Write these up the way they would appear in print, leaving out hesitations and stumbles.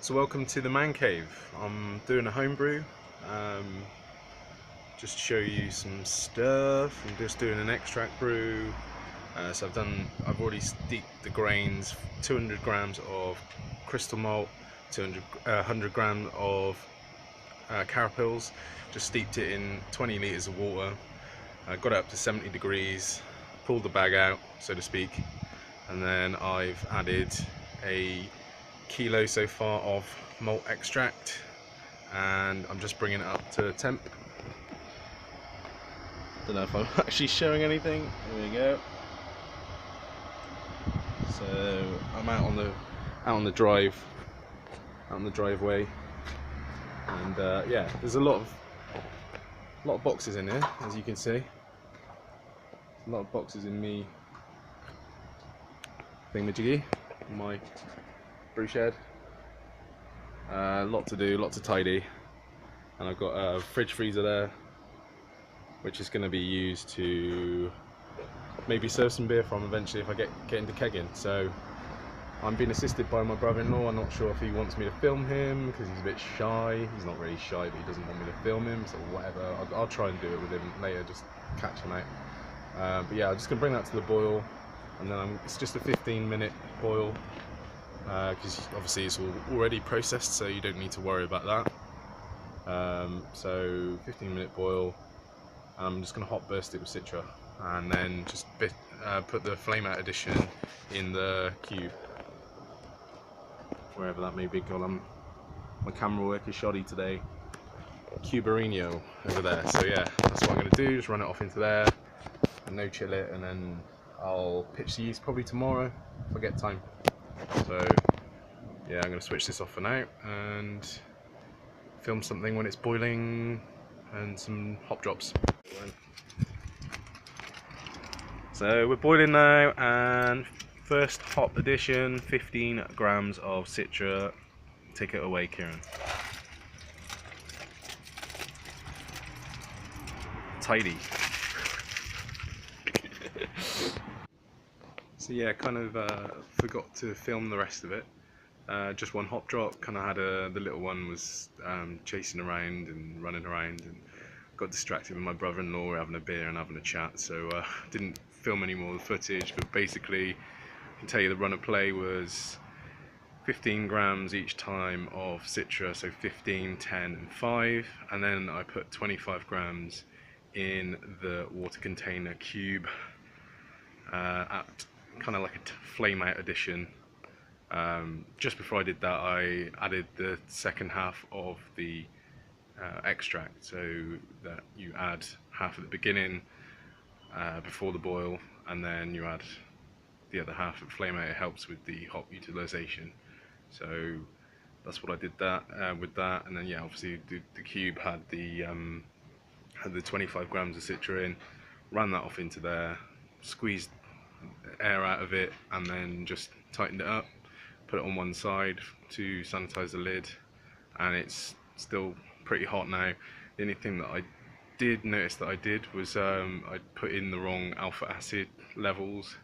So welcome to the man cave. I'm doing a homebrew, um, just to show you some stuff. I'm just doing an extract brew. So I've already steeped the grains, 200 grams of crystal malt, 100 grams of carapils. Just steeped it in 20 liters of water. Got it up to 70 degrees, pulled the bag out, so to speak, and then I've added a kilo so far of malt extract, and I'm just bringing it up to temp. Don't know if I'm actually showing anything. There we go. So I'm out on the driveway, and yeah, there's a lot of boxes in here, as you can see. A lot of boxes in me thingamajiggy, my brew shed. Lot to do, lot to tidy, and I've got a fridge freezer there, which is going to be used to maybe serve some beer from eventually if I get into kegging. So I'm being assisted by my brother-in-law. I'm not sure if he wants me to film him because he's a bit shy. He's not really shy, but he doesn't want me to film him, so whatever. I'll try and do it with him later, just catch him out. But yeah, I'm just going to bring that to the boil, and then it's just a 15-minute boil, because obviously it's already processed, so you don't need to worry about that. So 15-minute boil. I'm just going to hot burst it with Citra, and then just put the flame out addition in the cube, wherever that may be. God, my camera work is shoddy today. Cubarino over there. So yeah, that's what I'm going to do. Just run it off into there, and no chill it, and then I'll pitch the yeast probably tomorrow if I get time. So yeah, I'm going to switch this off for now and film something when it's boiling, and some hop drops. So we're boiling now, and first hop addition, 15 grams of Citra. Take it away, Kieran. Tidy. So yeah, kind of forgot to film the rest of it. Just one hop drop. Kind of had the little one was chasing around and running around, and got distracted with my brother-in-law. We're having a beer and having a chat, so didn't film any more of the footage. But basically, I can tell you the run of play was 15 grams each time of Citra, so 15, 10 and 5, and then I put 25 grams in the water container cube at kind of like a flame out addition. Just before I did that, I added the second half of the extract, so that you add half at the beginning before the boil, and then you add the other half at flame out. It helps with the hop utilization. So that's what I did with that, and then yeah, obviously the cube had the 25 grams of Citra in, ran that off into there, squeezed air out of it, and then just tightened it up, put it on one side to sanitize the lid, and it's still pretty hot now. The only thing that I did notice that I did was I put in the wrong alpha acid levels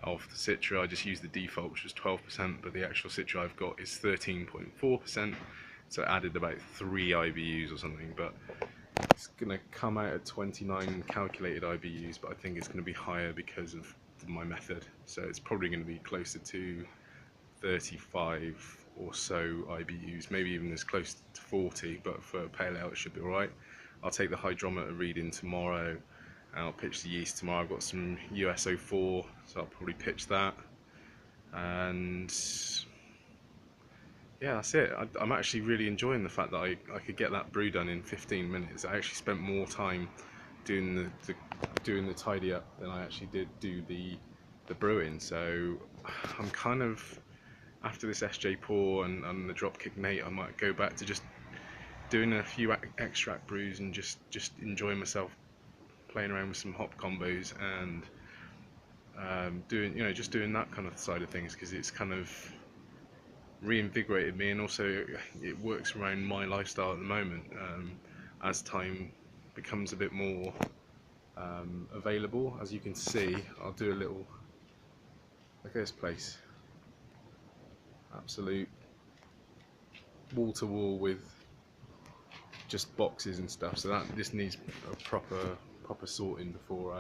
of the Citra. I just used the default, which was 12%, but the actual Citra I've got is 13.4%, so it added about 3 IBUs or something, but it's going to come out at 29 calculated IBUs, but I think it's going to be higher because of my method, so it's probably going to be closer to 35 or so IBUs, maybe even as close to 40, but for a pale ale it should be alright. I'll take the hydrometer reading tomorrow, and I'll pitch the yeast tomorrow. I've got some USO4, so I'll probably pitch that, and yeah, that's it. I'm actually really enjoying the fact that I could get that brew done in 15 minutes. I actually spent more time doing the tidy up than I actually did do the brewing. So I'm kind of, after this SJ pour and the Dropkick Nate, I might go back to just doing a few extract brews and just enjoying myself, playing around with some hop combos, and just doing that kind of side of things, because it's kind of reinvigorated me, and also it works around my lifestyle at the moment. As time becomes a bit more available, as you can see, I'll do a little look at this place. Absolute wall to wall with just boxes and stuff, so that this needs a proper sorting before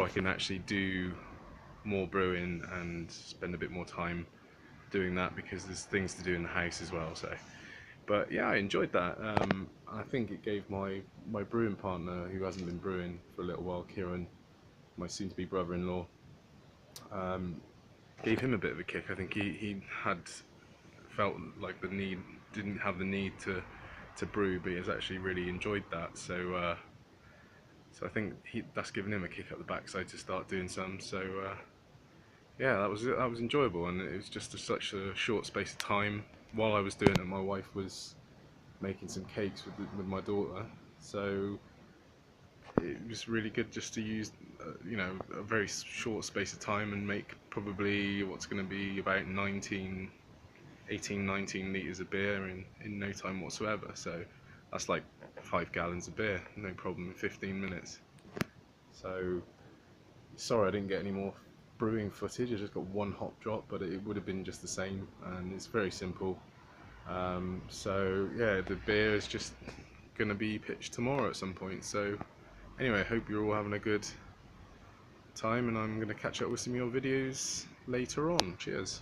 I can actually do more brewing and spend a bit more time doing that, because there's things to do in the house as well. So, but yeah, I enjoyed that. I think it gave my brewing partner, who hasn't been brewing for a little while, Kieran, my soon-to-be brother-in-law, gave him a bit of a kick. I think he had felt like didn't have the need to brew, but he has actually really enjoyed that. So I think that's given him a kick up the backside to start doing some. So yeah, that was enjoyable, and it was just such a short space of time. While I was doing it, my wife was making some cakes with my daughter, so it was really good just to use a very short space of time and make probably what's going to be about 19 litres of beer in no time whatsoever. So that's like 5 gallons of beer, no problem, in 15 minutes. So sorry I didn't get any more brewing footage. I just got one hop drop, but it would have been just the same, and it's very simple. So yeah, the beer is just gonna be pitched tomorrow at some point. So anyway, I hope you're all having a good time, and I'm gonna catch up with some of your videos later on. Cheers.